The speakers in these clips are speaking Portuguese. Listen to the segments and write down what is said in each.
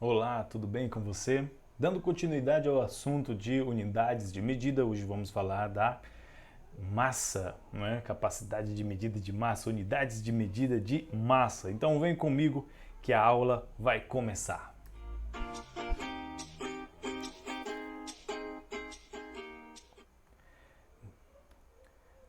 Olá, tudo bem com você? Dando continuidade ao assunto de unidades de medida, hoje vamos falar da massa, não é? Capacidade de medida de massa, unidades de medida de massa. Então vem comigo que a aula vai começar.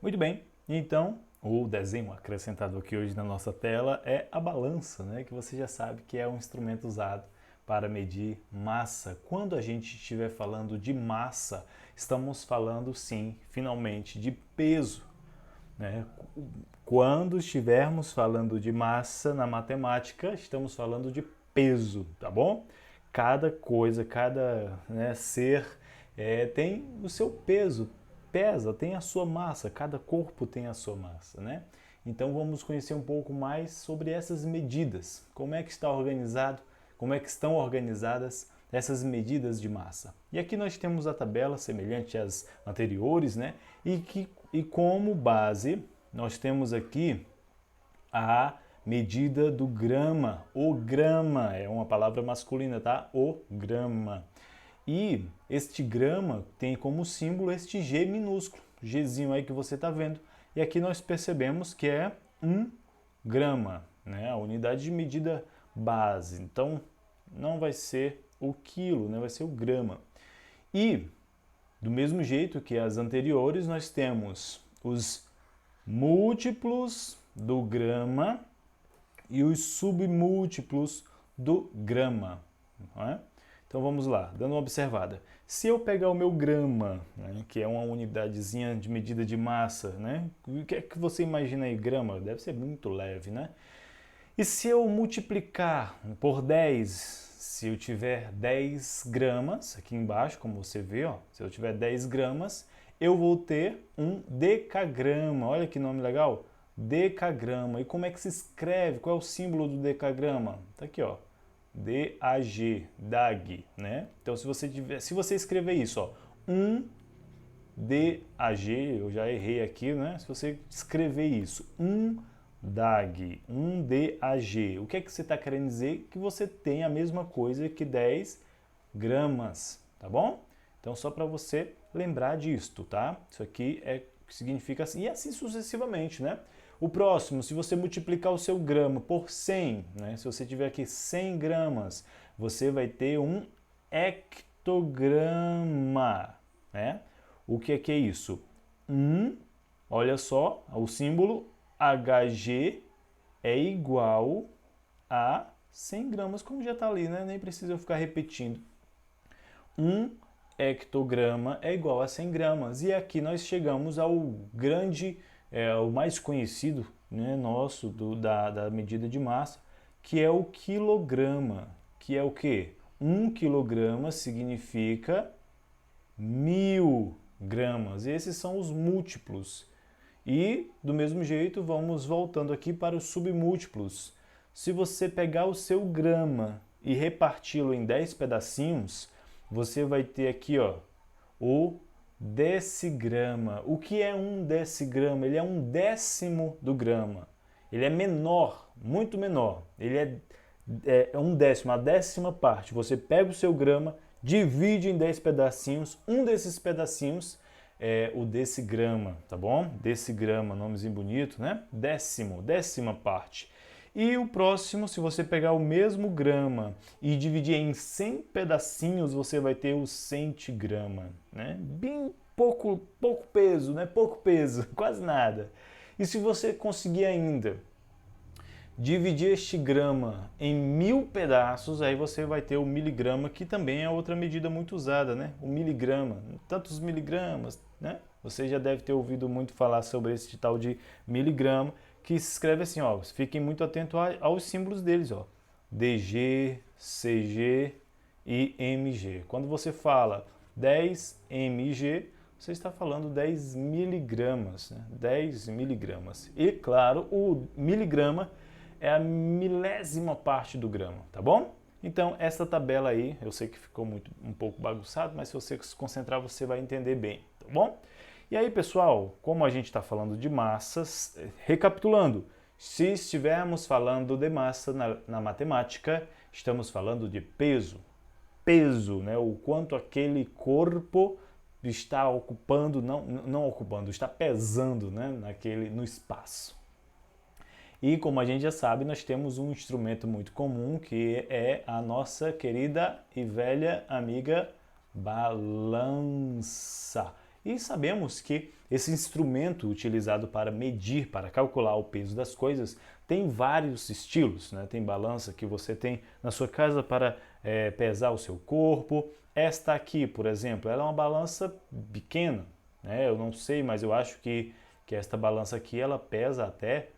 Muito bem, então o desenho acrescentado aqui hoje na nossa tela é a balança, né? Que você já sabe que é um instrumento usado para medir massa. Quando a gente estiver falando de massa, estamos falando sim, finalmente, de peso, né? Quando estivermos falando de massa na matemática, estamos falando de peso, tá bom? Cada coisa, cada ser tem o seu peso, pesa, tem a sua massa, cada corpo tem a sua massa, né? Então vamos conhecer um pouco mais sobre essas medidas, como é que está organizado, como é que estão organizadas essas medidas de massa. E aqui nós temos a tabela semelhante às anteriores, né? E como base nós temos aqui a medida do grama. O grama é uma palavra masculina, tá? O grama. E este grama tem como símbolo este G minúsculo, Gzinho aí que você está vendo. E aqui nós percebemos que é 1 grama, né? A unidade de medida base. Então não vai ser o quilo, né? Vai ser o grama. E do mesmo jeito que as anteriores, nós temos os múltiplos do grama e os submúltiplos do grama. Não é? Então vamos lá, dando uma observada. Se eu pegar o meu grama, né, que é uma unidadezinha de medida de massa, né, o que é que você imagina aí, grama? Deve ser muito leve, né? E se eu multiplicar por 10, se eu tiver 10 gramas, aqui embaixo, como você vê, ó, se eu tiver 10 gramas, eu vou ter um decagrama. Olha que nome legal, decagrama. E como é que se escreve? Qual é o símbolo do decagrama? Tá aqui, ó. DAG, DAG, né? Então se você escrever isso, ó, 1 DAG, eu já errei aqui, né? Se você escrever isso, 1 DAG, 1 DAG, o que é que você está querendo dizer? Que você tem a mesma coisa que 10 gramas, tá bom? Então só para você lembrar disto, tá? Isso aqui significa assim, e assim sucessivamente, né? O próximo, se você multiplicar o seu grama por 100, né? Se você tiver aqui 100 gramas, você vai ter um hectograma, né? O que é isso? Olha só, o símbolo Hg é igual a 100 gramas, como já está ali, né? Nem precisa eu ficar repetindo. 1 hectograma é igual a 100 gramas. E aqui nós chegamos ao grande, o mais conhecido, né, nosso, da medida de massa, que é o quilograma. Que é o quê? 1 quilograma significa 1000 gramas. Esses são os múltiplos. E, do mesmo jeito, vamos voltando aqui para os submúltiplos. Se você pegar o seu grama e reparti-lo em 10 pedacinhos, você vai ter aqui, ó, o decigrama. O que é um decigrama? Ele é um décimo do grama. Ele é menor, muito menor. Ele é um décimo, a décima parte. Você pega o seu grama, divide em 10 pedacinhos. Um desses pedacinhos é o decigrama, tá bom? Decigrama, nomezinho bonito, né? Décimo, décima parte. E o próximo, se você pegar o mesmo grama e dividir em 100 pedacinhos, você vai ter o centigrama, né? Bem pouco peso, né? Pouco peso, quase nada. E se você conseguir ainda dividir este grama em 1000 pedaços, aí você vai ter o miligrama, que também é outra medida muito usada, né? O miligrama, tantos miligramas, né? Você já deve ter ouvido muito falar sobre esse tal de miligrama, que se escreve assim, ó, fiquem muito atentos aos símbolos deles, ó, DG, CG e MG. Quando você fala 10 mg, você está falando 10 miligramas, né? 10 miligramas. E claro, o miligrama é a milésima parte do grama, tá bom? Então, essa tabela aí, eu sei que ficou um pouco bagunçado, mas se você se concentrar, você vai entender bem, tá bom? E aí, pessoal, como a gente está falando de massas, recapitulando, se estivermos falando de massa na matemática, estamos falando de peso. Peso, né? O quanto aquele corpo está ocupando, não ocupando, está pesando, né? No espaço. E como a gente já sabe, nós temos um instrumento muito comum que é a nossa querida e velha amiga balança. E sabemos que esse instrumento utilizado para medir, para calcular o peso das coisas, tem vários estilos, né? Tem balança que você tem na sua casa para pesar o seu corpo. Esta aqui, por exemplo, ela é uma balança pequena, né? Eu não sei, mas eu acho que esta balança aqui ela pesa até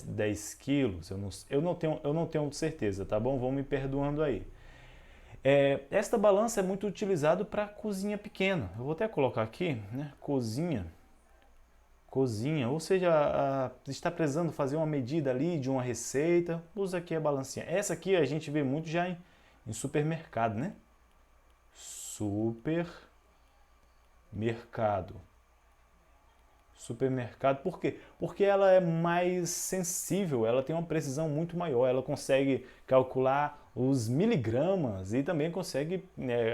10 quilos. Eu não tenho certeza, tá bom? Vão me perdoando aí. Esta balança é muito utilizada para cozinha pequena. Eu vou até colocar aqui, né? Cozinha, ou seja, está precisando fazer uma medida ali de uma receita, usa aqui a balancinha. Essa aqui a gente vê muito já em supermercado, né? Supermercado, por quê? Porque ela é mais sensível, ela tem uma precisão muito maior, ela consegue calcular os miligramas e também consegue,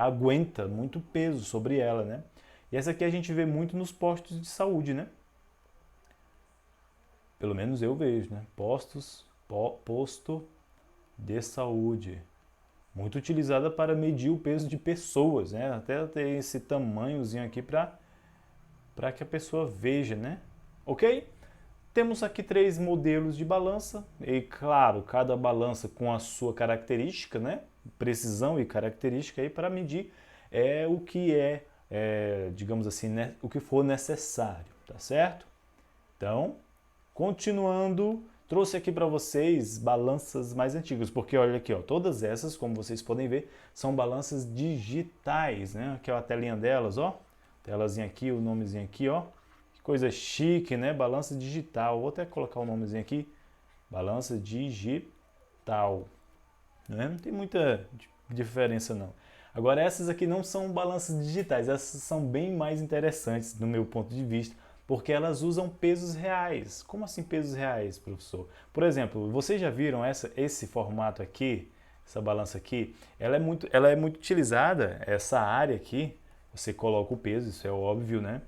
aguenta muito peso sobre ela, né? E essa aqui a gente vê muito nos postos de saúde, né? Pelo menos eu vejo, né? Posto de saúde. Muito utilizada para medir o peso de pessoas, né? Até ter esse tamanhozinho aqui para que a pessoa veja, né? Ok? Temos aqui 3 modelos de balança e, claro, cada balança com a sua característica, né? Precisão e característica aí para medir o que digamos assim, né? O que for necessário, tá certo? Então, continuando, trouxe aqui para vocês balanças mais antigas, porque olha aqui, ó, todas essas, como vocês podem ver, são balanças digitais, né? Aqui é a telinha delas, ó. Telazinha aqui, o nomezinho aqui, ó. Que coisa chique, né? Balança digital. Vou até colocar o nomezinho aqui. Balança digital. Né? Não tem muita diferença, não. Agora, essas aqui não são balanças digitais. Essas são bem mais interessantes, do meu ponto de vista, porque elas usam pesos reais. Como assim pesos reais, professor? Por exemplo, vocês já viram esse formato aqui, essa balança aqui? Ela é muito utilizada, essa área aqui. Você coloca o peso, isso é óbvio, né?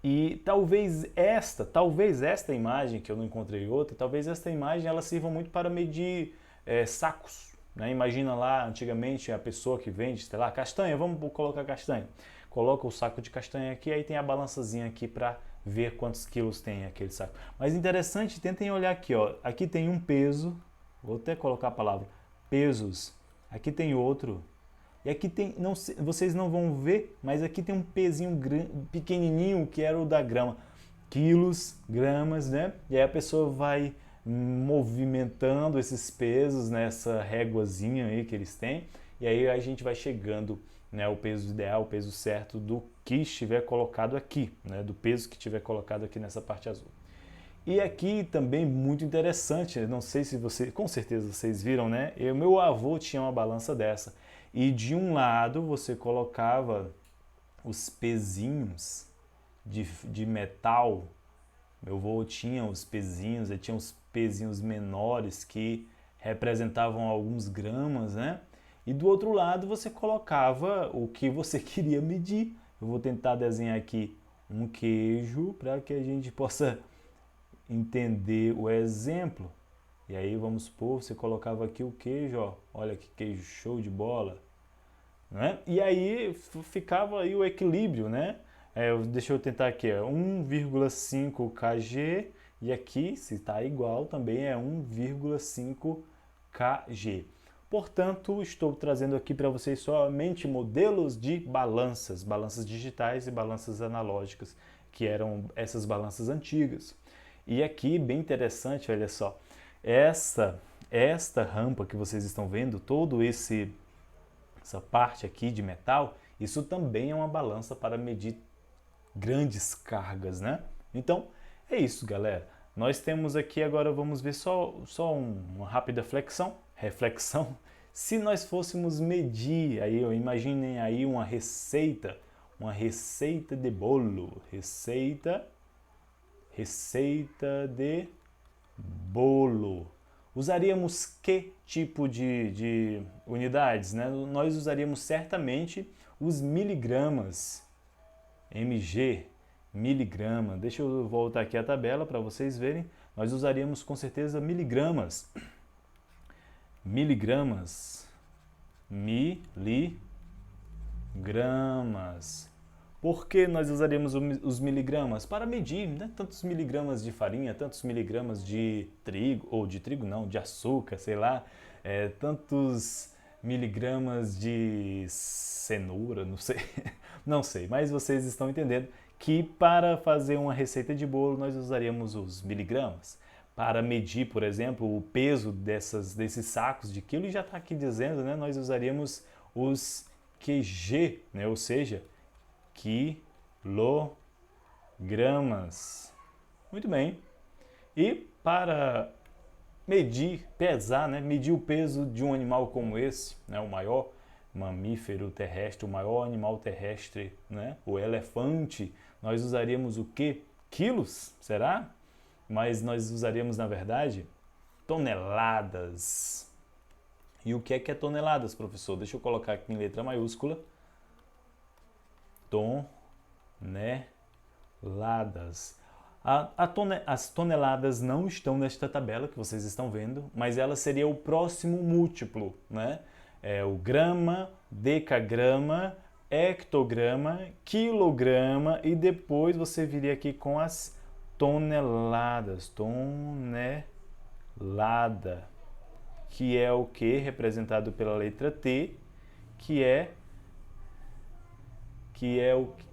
E talvez esta imagem, que eu não encontrei outra, talvez esta imagem ela sirva muito para medir sacos. Né? Imagina lá, antigamente, a pessoa que vende, sei lá, castanha, vamos colocar castanha. Coloca o saco de castanha aqui, aí tem a balançazinha aqui para ver quantos quilos tem aquele saco. Mas interessante, tentem olhar aqui, ó. Aqui tem um peso, vou até colocar a palavra pesos. Aqui tem outro. E aqui tem, vocês não vão ver, mas aqui tem um pezinho pequenininho que era o da grama. Quilos, gramas, né? E aí a pessoa vai movimentando esses pesos nessa réguazinha aí que eles têm. E aí a gente vai chegando, né, o peso ideal, o peso certo do que estiver colocado aqui, né? Do peso que estiver colocado aqui nessa parte azul. E aqui também muito interessante, não sei se com certeza vocês viram, né? Meu avô tinha uma balança dessa. E de um lado você colocava os pezinhos de metal. Meu avô tinha os pezinhos, ele tinha os pezinhos menores que representavam alguns gramas, né? E do outro lado você colocava o que você queria medir. Eu vou tentar desenhar aqui um queijo para que a gente possa entender o exemplo. E aí vamos supor, você colocava aqui o queijo, ó. Olha que queijo show de bola, né? E aí ficava aí o equilíbrio, né? Deixa eu tentar aqui, 1,5 kg e aqui, se está igual, também é 1,5 kg. Portanto, estou trazendo aqui para vocês somente modelos de balanças digitais e balanças analógicas, que eram essas balanças antigas. E aqui, bem interessante, olha só, esta rampa que vocês estão vendo, essa parte aqui de metal, isso também é uma balança para medir grandes cargas, né? Então, é isso, galera. Nós temos aqui agora, vamos ver só uma rápida reflexão. Se nós fôssemos medir, aí imaginem aí uma receita de bolo, receita de bolo. Usaríamos que tipo de unidades, né? Nós usaríamos certamente os miligramas, mg, miligrama. Deixa eu voltar aqui a tabela para vocês verem. Nós usaríamos com certeza miligramas. Miligramas. Miligramas. Por que nós usaríamos os miligramas? Para medir, né? Tantos miligramas de farinha, tantos miligramas de trigo, ou de trigo não, de açúcar, sei lá, tantos miligramas de cenoura, não sei, não sei, mas vocês estão entendendo que para fazer uma receita de bolo nós usaríamos os miligramas. Para medir, por exemplo, o peso desses sacos de quilo, e já está aqui dizendo, né? Nós usaríamos os kg, né? Ou seja, quilogramas. Muito bem. E para medir, pesar, né? Medir o peso de um animal como esse, né? O maior mamífero terrestre, o maior animal terrestre, né? O elefante, nós usaríamos o quê? Quilos? Será? Mas nós usaríamos, na verdade, toneladas. E o que é toneladas, professor? Deixa eu colocar aqui em letra maiúscula. Toneladas. As toneladas não estão nesta tabela que vocês estão vendo, mas ela seria o próximo múltiplo, né? É o grama, decagrama, hectograma, quilograma e depois você viria aqui com as toneladas. Tonelada, que é o que? Representado pela letra T, que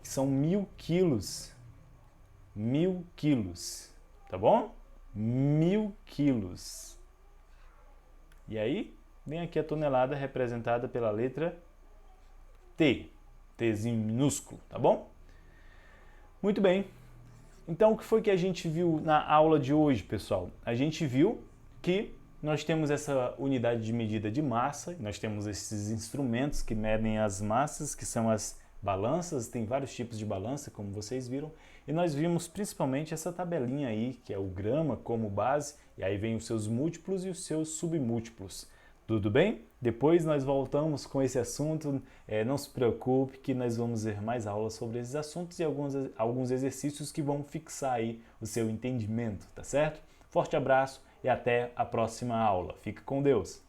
são 1000 quilos. 1000 quilos, tá bom? 1000 quilos. E aí, vem aqui a tonelada representada pela letra T. Tzinho minúsculo, tá bom? Muito bem. Então, o que foi que a gente viu na aula de hoje, pessoal? A gente viu que nós temos essa unidade de medida de massa, nós temos esses instrumentos que medem as massas, que são as balanças, tem vários tipos de balança, como vocês viram, e nós vimos principalmente essa tabelinha aí, que é o grama como base, e aí vem os seus múltiplos e os seus submúltiplos. Tudo bem? Depois nós voltamos com esse assunto, não se preocupe que nós vamos ver mais aulas sobre esses assuntos e alguns exercícios que vão fixar aí o seu entendimento, tá certo? Forte abraço e até a próxima aula. Fique com Deus!